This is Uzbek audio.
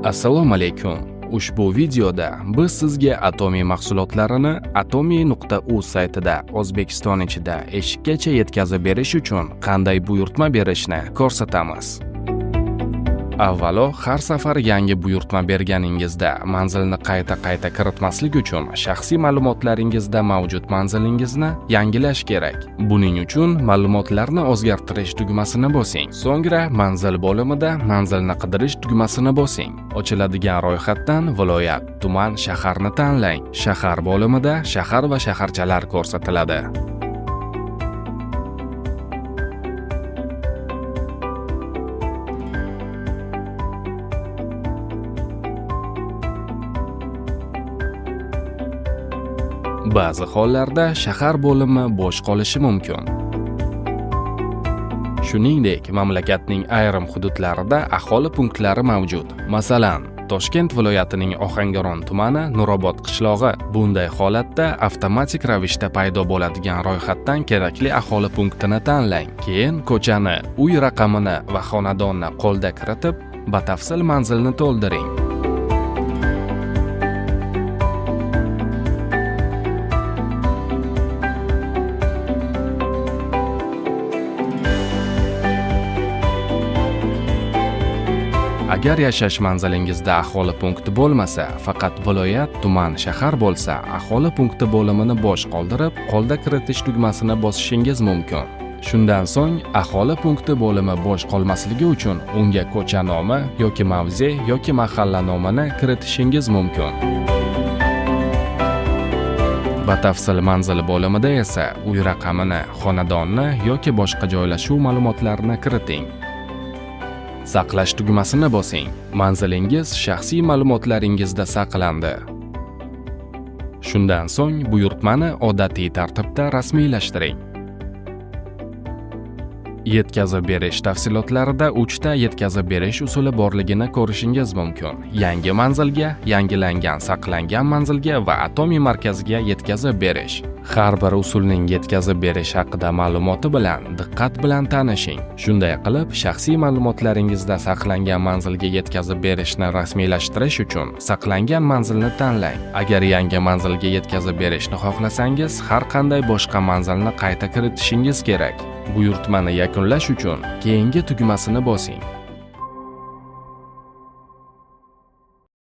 Assalomu alaykum. Ushbu videoda biz sizga Atomiy mahsulotlarini atomiy.uz saytida O'zbekiston ichida eshikkacha yetkazib berish uchun qanday buyurtma berishni ko'rsatamiz. Avvalo, har safar yangi buyurtma berganingizda manzilni qayta kiritmaslik uchun shaxsiy ma'lumotlaringizda mavjud manzilingizni yangilash kerak. Buning uchun ma'lumotlarni o'zgartirish tugmasini bosing. So'ngra manzil bo'limida manzilni qidirish tugmasini bosing. Ochiladigan ro'yxatdan viloyat, tuman, shaharni tanlang. Shahar bo'limida shahar va shaharchalar ko'rsatiladi. Ba'zi hollarda shahar bo'limi bo'sh qolishi mumkin. Shuningdek, mamlakatning ayrim hududlarida aholi punktlari mavjud. Masalan, Toshkent viloyatining Ohangaron tumani Nurobod qishlog'i. Bunday holatda avtomatik ravishda paydo bo'ladigan ro'yxatdan kerakli aholi punktini tanlang. Keyin ko'chani, uy raqamini va xonadonni qo'lda kiritib, batafsil manzilni to'ldiring. Agar yashash manzilingizda aholi punkti bo'lmasa, faqat viloyat, tuman, shahar bo'lsa, aholi punkti bo'limini bo'sh qoldirib, qo'lda kiritish tugmasini bosishingiz mumkin. Shundan so'ng, aholi punkti bo'limi bo'sh qolmasligi uchun unga ko'cha nomi yoki mavze yoki mahalla nomini kiritishingiz mumkin. Batafsil manzil bo'limida esa uy raqamini, xonadonni yoki boshqa joylashuv ma'lumotlarini kiriting. Saqlash tugmasini bosing. Manzilingiz shaxsiy ma'lumotlaringizda saqlandi. Shundan so'ng buyurtmani odatiy tartibda rasmiylashtiring. Yetkazib berish tafsilotlarida 3 ta yetkazib berish usuli borligini ko'rishingiz mumkin. Yangi manzilga, yangilangan saqlangan manzilga va atomiy markaziga yetkazib berish. Har bir usulning yetkazib berish haqida ma'lumoti bilan diqqat bilan tanishing. Shunday qilib, shaxsiy ma'lumotlaringizda saqlangan manzilga yetkazib berishni rasmiylashtirish uchun saqlangan manzilni tanlang. Agar yangi manzilga yetkazib berishni xohlasangiz, har qanday boshqa manzilni qayta kiritishingiz kerak. Buyurtmani yakunlash uchun keyingi tugmasini bosing.